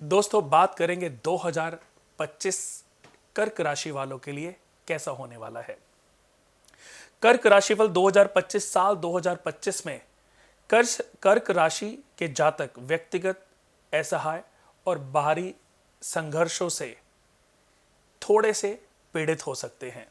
दोस्तों बात करेंगे 2025 कर्क राशि वालों के लिए कैसा होने वाला है। कर्क राशिफल 2025 साल 2025 में कर्क राशि के जातक व्यक्तिगत असहाय और बाहरी संघर्षों से थोड़े से पीड़ित हो सकते हैं।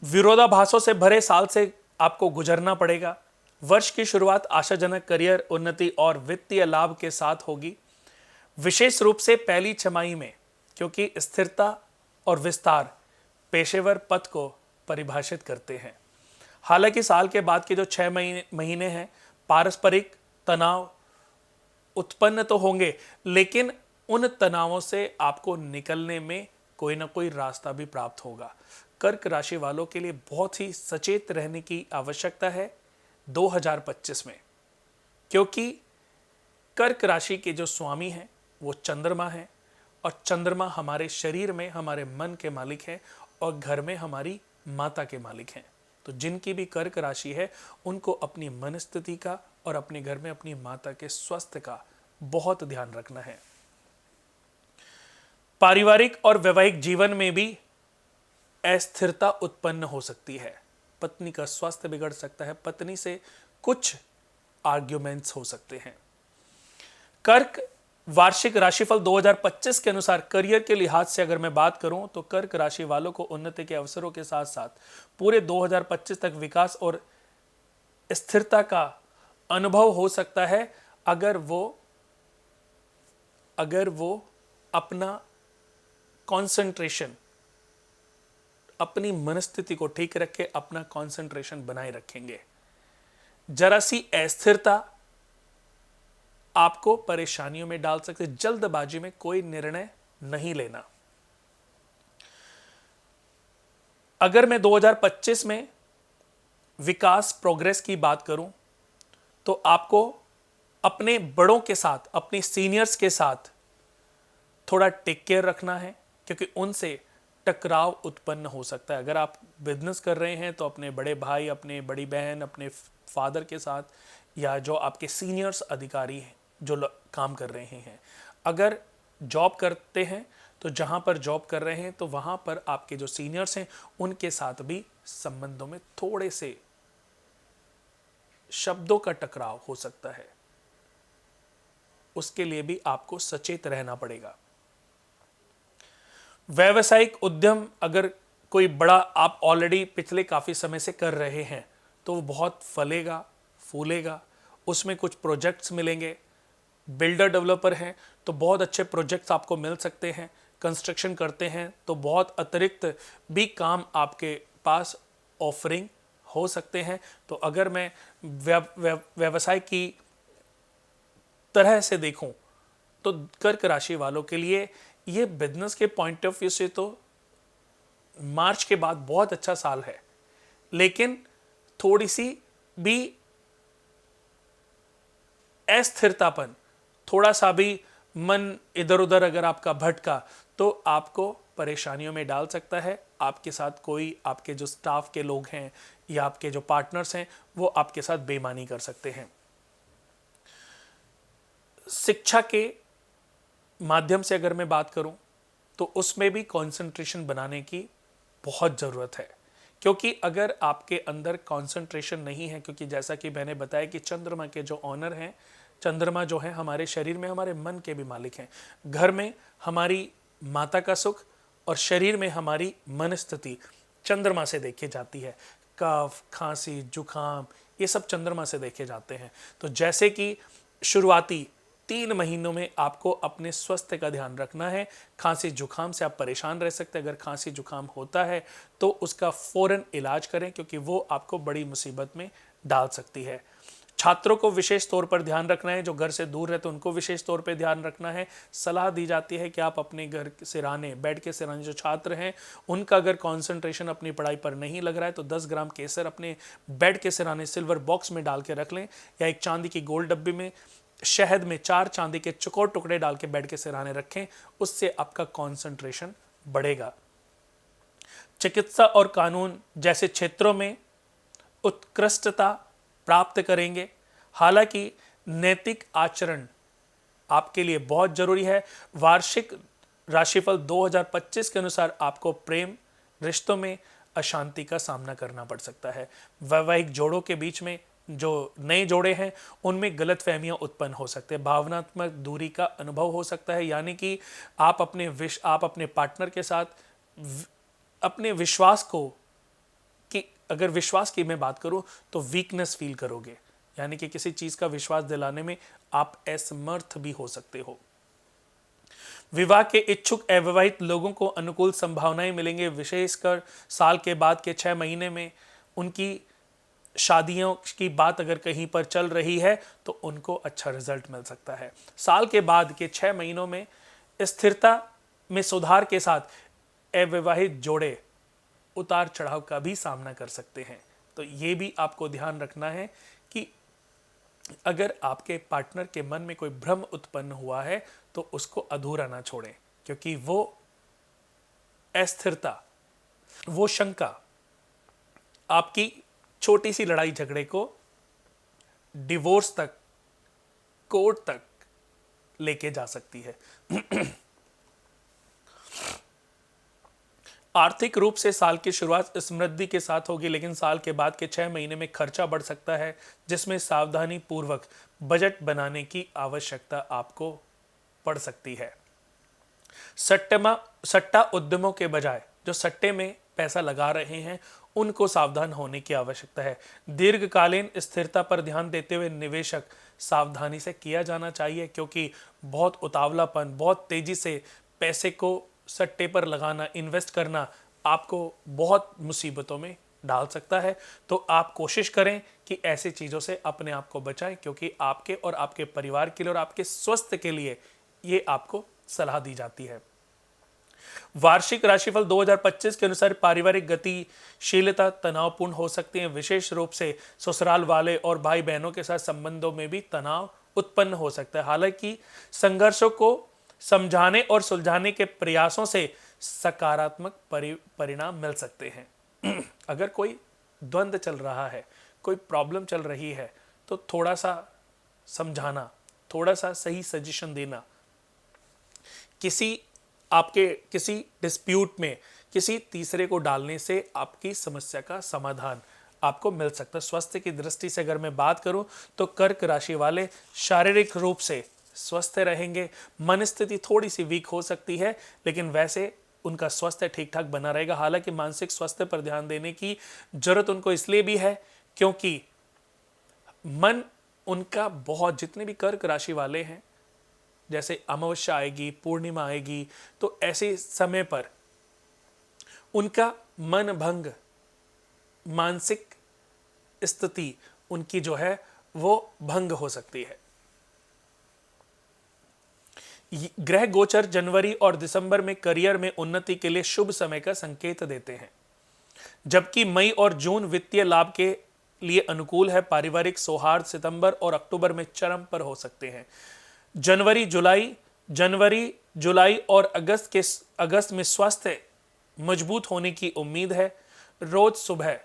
विरोधाभासों से भरे साल से आपको गुजरना पड़ेगा। वर्ष की शुरुआत आशाजनक करियर उन्नति और वित्तीय लाभ के साथ होगी, विशेष रूप से पहली छमाही में, क्योंकि स्थिरता और विस्तार पेशेवर पथ को परिभाषित करते हैं। हालांकि साल के बाद के जो 6 महीने हैं, पारस्परिक तनाव उत्पन्न तो होंगे, लेकिन उन तनावों से आपको निकलने में कोई ना कोई रास्ता भी प्राप्त होगा। कर्क राशि वालों के लिए बहुत ही सचेत रहने की आवश्यकता है 2025 में, क्योंकि कर्क राशि के जो स्वामी हैं वो चंद्रमा है, और चंद्रमा हमारे शरीर में हमारे मन के मालिक हैं और घर में हमारी माता के मालिक हैं। तो जिनकी भी कर्क राशि है उनको अपनी मन स्थिति का और अपने घर में अपनी माता के स्वास्थ्य का बहुत ध्यान रखना है। पारिवारिक और वैवाहिक जीवन में भी अस्थिरता उत्पन्न हो सकती है। पत्नी का स्वास्थ्य बिगड़ सकता है, पत्नी से कुछ आर्ग्यूमेंट्स हो सकते हैं। कर्क वार्षिक राशिफल 2025 के अनुसार करियर के लिहाज से अगर मैं बात करूं तो कर्क राशि वालों को उन्नति के अवसरों के साथ साथ पूरे 2025 तक विकास और स्थिरता का अनुभव हो सकता है, अगर वो अपना कंसंट्रेशन, अपनी मनस्थिति को ठीक रख के अपना कंसंट्रेशन बनाए रखेंगे। जरा सी अस्थिरता आपको परेशानियों में डाल सकते। जल्दबाजी में कोई निर्णय नहीं लेना। अगर मैं 2025 में विकास प्रोग्रेस की बात करूं तो आपको अपने बड़ों के साथ, अपने सीनियर्स के साथ थोड़ा टेक केयर रखना है, क्योंकि उनसे टकराव उत्पन्न हो सकता है। अगर आप बिजनेस कर रहे हैं तो अपने बड़े भाई, अपने बड़ी बहन, अपने फादर के साथ, या जो आपके सीनियर्स अधिकारी हैं जो काम कर रहे हैं। अगर जॉब करते हैं तो जहां पर जॉब कर रहे हैं तो वहां पर आपके जो सीनियर्स हैं उनके साथ भी संबंधों में थोड़े से शब्दों का टकराव हो सकता है। उसके लिए भी आपको सचेत रहना पड़ेगा। व्यावसायिक उद्यम अगर कोई बड़ा आप ऑलरेडी पिछले काफी समय से कर रहे हैं तो वो बहुत फलेगा फूलेगा, उसमें कुछ प्रोजेक्ट्स मिलेंगे। बिल्डर डेवलपर हैं तो बहुत अच्छे प्रोजेक्ट्स आपको मिल सकते हैं। कंस्ट्रक्शन करते हैं तो बहुत अतिरिक्त भी काम आपके पास ऑफरिंग हो सकते हैं। तो अगर मैं व्यवसाय की तरह से देखूं तो कर्क राशि वालों के लिए ये बिजनेस के पॉइंट ऑफ व्यू से तो मार्च के बाद बहुत अच्छा साल है, लेकिन थोड़ी सी भी अस्थिरतापन, थोड़ा सा भी मन इधर उधर अगर आपका भटका तो आपको परेशानियों में डाल सकता है। आपके साथ कोई, आपके जो स्टाफ के लोग हैं या आपके जो पार्टनर्स हैं वो आपके साथ बेईमानी कर सकते हैं। शिक्षा के माध्यम से अगर मैं बात करूं तो उसमें भी कंसंट्रेशन बनाने की बहुत ज़रूरत है, क्योंकि अगर आपके अंदर कंसंट्रेशन नहीं है, क्योंकि जैसा कि मैंने बताया कि चंद्रमा के जो ऑनर हैं, चंद्रमा जो है हमारे शरीर में हमारे मन के भी मालिक हैं। घर में हमारी माता का सुख और शरीर में हमारी मन स्थिति चंद्रमा से देखी जाती है। कफ, खांसी, जुखाम, ये सब चंद्रमा से देखे जाते हैं। तो जैसे कि शुरुआती 3 महीनों में आपको अपने स्वास्थ्य का ध्यान रखना है। खांसी जुखाम से आप परेशान रह सकते हैं। अगर खांसी जुखाम होता है तो उसका फौरन इलाज करें, क्योंकि वो आपको बड़ी मुसीबत में डाल सकती है। छात्रों को विशेष तौर पर ध्यान रखना है, जो घर से दूर रहते हैं उनको विशेष तौर पर ध्यान रखना है। सलाह दी जाती है कि आप अपने घर सिराने, बेड के सिराने जो छात्र हैं उनका अगर कंसंट्रेशन अपनी पढ़ाई पर नहीं लग रहा है तो 10 ग्राम केसर अपने बेड के सिराने सिल्वर बॉक्स में डाल के रख लें, या एक चांदी की गोल डब्बी में शहद में 4 चांदी के चौकोर टुकड़े डाल के बेड के सिराने रखें। उससे आपका कंसंट्रेशन बढ़ेगा। चिकित्सा और कानून जैसे क्षेत्रों में उत्कृष्टता प्राप्त करेंगे। हालांकि नैतिक आचरण आपके लिए बहुत जरूरी है। वार्षिक राशिफल 2025 के अनुसार आपको प्रेम रिश्तों में अशांति का सामना करना पड़ सकता है। वैवाहिक जोड़ों के बीच में, जो नए जोड़े हैं उनमें गलतफहमियां उत्पन्न हो सकते हैं। भावनात्मक दूरी का अनुभव हो सकता है, यानी कि आप अपने पार्टनर के साथ अपने विश्वास को, कि अगर विश्वास की मैं बात करूं तो वीकनेस फील करोगे, यानी कि किसी चीज का विश्वास दिलाने में आप असमर्थ भी हो सकते हो। विवाह के इच्छुक अविवाहित लोगों को अनुकूल संभावनाएं मिलेंगे, विशेषकर साल के बाद के 6 महीने में उनकी शादियों की बात अगर कहीं पर चल रही है तो उनको अच्छा रिजल्ट मिल सकता है। साल के बाद के 6 महीनों में स्थिरता में सुधार के साथ अविवाहित जोड़े उतार चढ़ाव का भी सामना कर सकते हैं। तो ये भी आपको ध्यान रखना है कि अगर आपके पार्टनर के मन में कोई भ्रम उत्पन्न हुआ है तो उसको अधूरा ना छोड़ें, क्योंकि वो अस्थिरता, वो शंका आपकी छोटी सी लड़ाई झगड़े को डिवोर्स तक, कोर्ट तक लेके जा सकती है। आर्थिक रूप से साल की शुरुआत समृद्धि के साथ होगी, लेकिन साल के बाद के 6 महीने में खर्चा बढ़ सकता है, जिसमें सावधानी पूर्वक बजट बनाने की आवश्यकता आपको पड़ सकती है। सट्टा उद्यमों के बजाय जो सट्टे में पैसा लगा रहे हैं उनको सावधान होने की आवश्यकता है। दीर्घकालीन स्थिरता पर ध्यान देते हुए निवेशक सावधानी से किया जाना चाहिए, क्योंकि बहुत उतावलापन, बहुत तेजी से पैसे को सट्टे पर लगाना, इन्वेस्ट करना आपको बहुत मुसीबतों में डाल सकता है। तो आप कोशिश करें कि ऐसी चीज़ों से अपने आप को बचाएं, क्योंकि आपके और आपके परिवार के लिए और आपके स्वास्थ्य के लिए ये आपको सलाह दी जाती है। वार्षिक राशिफल 2025 के अनुसार पारिवारिक गतिशीलता तनावपूर्ण हो सकती है, विशेष रूप से ससुराल वाले और भाई बहनों के साथ संबंधों में भी तनाव उत्पन्न हो सकता है। हालांकि संघर्षों को समझाने और सुलझाने के प्रयासों से सकारात्मक परिणाम मिल सकते हैं। अगर कोई द्वंद्व चल रहा है, कोई प्रॉब्लम चल रही है, तो थोड़ा सा समझाना, थोड़ा सा सही सजेशन देना, किसी डिस्प्यूट में किसी तीसरे को डालने से आपकी समस्या का समाधान आपको मिल सकता है। स्वास्थ्य की दृष्टि से अगर मैं बात करूं तो कर्क राशि वाले शारीरिक रूप से स्वस्थ रहेंगे। मन स्थिति थोड़ी सी वीक हो सकती है, लेकिन वैसे उनका स्वास्थ्य ठीक ठाक बना रहेगा। हालांकि मानसिक स्वास्थ्य पर ध्यान देने की जरूरत उनको इसलिए भी है क्योंकि मन उनका बहुत, जितने भी कर्क राशि वाले हैं, जैसे अमावस्या आएगी, पूर्णिमा आएगी, तो ऐसे समय पर उनका मन भंग, मानसिक स्थिति उनकी जो है वो भंग हो सकती है। ग्रह गोचर जनवरी और दिसंबर में करियर में उन्नति के लिए शुभ समय का संकेत देते हैं, जबकि मई और जून वित्तीय लाभ के लिए अनुकूल है। पारिवारिक सौहार्द सितंबर और अक्टूबर में चरम पर हो सकते हैं। जनवरी जुलाई और अगस्त में स्वास्थ्य मजबूत होने की उम्मीद है। रोज सुबह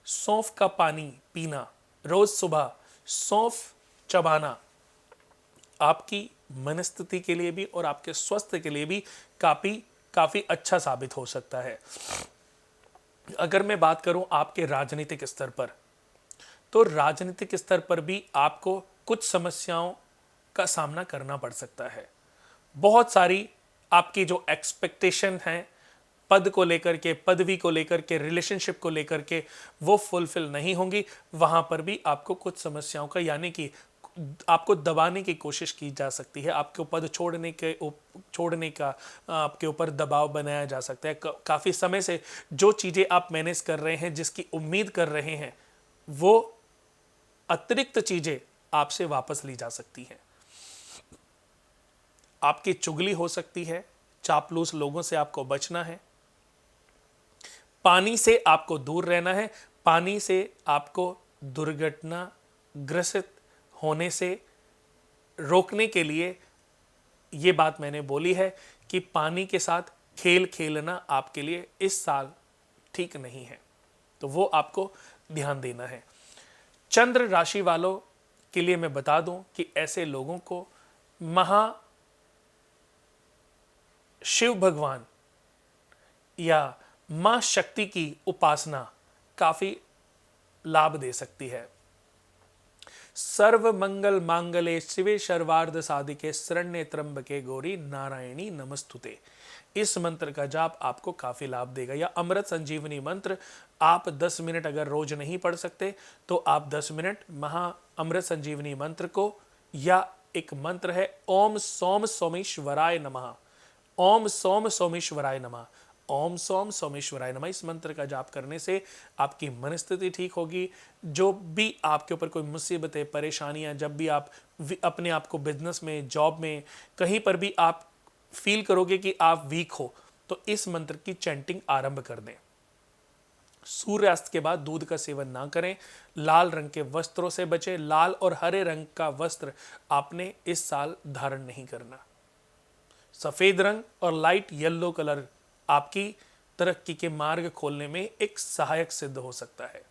सौंफ का पानी पीना, रोज सुबह सौंफ चबाना आपकी मनस्थिति के लिए भी और आपके स्वास्थ्य के लिए भी काफी अच्छा साबित हो सकता है। अगर मैं बात करूं आपके राजनीतिक स्तर पर, तो राजनीतिक स्तर पर भी आपको कुछ समस्याओं का सामना करना पड़ सकता है। बहुत सारी आपकी जो एक्सपेक्टेशन है पद को लेकर के, पदवी को लेकर के, रिलेशनशिप को लेकर के, वो फुलफिल नहीं होंगी। वहां पर भी आपको कुछ समस्याओं का, यानी कि आपको दबाने की कोशिश की जा सकती है। आपके पद छोड़ने का आपके ऊपर दबाव बनाया जा सकता है। काफ़ी समय से जो चीज़ें आप मैनेज कर रहे हैं, जिसकी उम्मीद कर रहे हैं, वो अतिरिक्त चीज़ें आपसे वापस ली जा सकती हैं। आपकी चुगली हो सकती है। चापलूस लोगों से आपको बचना है। पानी से आपको दूर रहना है। पानी से आपको दुर्घटना ग्रसित होने से रोकने के लिए ये बात मैंने बोली है कि पानी के साथ खेल खेलना आपके लिए इस साल ठीक नहीं है, तो वो आपको ध्यान देना है। चंद्र राशि वालों के लिए मैं बता दूं कि ऐसे लोगों को महा शिव भगवान या मां शक्ति की उपासना काफी लाभ दे सकती है। सर्व मंगल मांगले शिवे सर्वार्थ साधिके शरण्ये त्र्यंबके गौरी नारायणी नमस्तुते, इस मंत्र का जाप आपको काफी लाभ देगा। या अमृत संजीवनी मंत्र आप 10 मिनट अगर रोज नहीं पढ़ सकते तो आप 10 मिनट महा अमृत संजीवनी मंत्र को, या एक मंत्र है ओम सोम सोमेश्वराय नमः, ओम सोम सोमेश्वराय नमः, ओम सोम सोमेश्वराय नमः, इस मंत्र का जाप करने से आपकी मनस्थिति ठीक होगी। जो भी आपके ऊपर कोई मुसीबतें परेशानियां, जब भी आप अपने आप को बिजनेस में, जॉब में, कहीं पर भी आप फील करोगे कि आप वीक हो, तो इस मंत्र की चैंटिंग आरंभ कर दें। सूर्यास्त के बाद दूध का सेवन ना करें, लाल रंग के वस्त्रों से बचें, लाल और हरे रंग का वस्त्र आपने इस साल धारण नहीं करना। सफेद रंग और लाइट येलो कलर आपकी तरक्की के मार्ग खोलने में एक सहायक सिद्ध हो सकता है।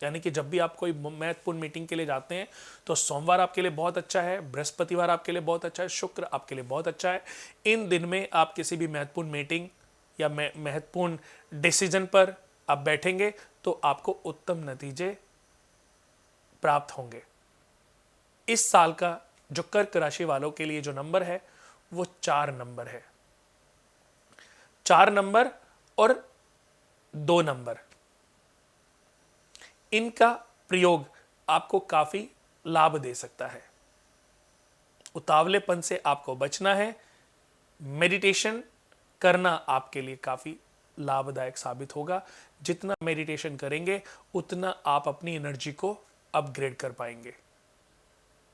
यानी कि जब भी आप कोई महत्वपूर्ण मीटिंग के लिए जाते हैं तो सोमवार आपके लिए बहुत अच्छा है, बृहस्पतिवार आपके लिए बहुत अच्छा है, शुक्र आपके लिए बहुत अच्छा है। इन दिन में आप किसी भी महत्वपूर्ण मीटिंग या महत्वपूर्ण डिसीजन पर आप बैठेंगे तो आपको उत्तम नतीजे प्राप्त होंगे। इस साल का जो कर्क राशि वालों के लिए जो नंबर है वो 4 नंबर है। 4 नंबर और 2 नंबर, इनका प्रयोग आपको काफी लाभ दे सकता है। उतावलेपन से आपको बचना है। मेडिटेशन करना आपके लिए काफी लाभदायक साबित होगा। जितना मेडिटेशन करेंगे उतना आप अपनी एनर्जी को अपग्रेड कर पाएंगे।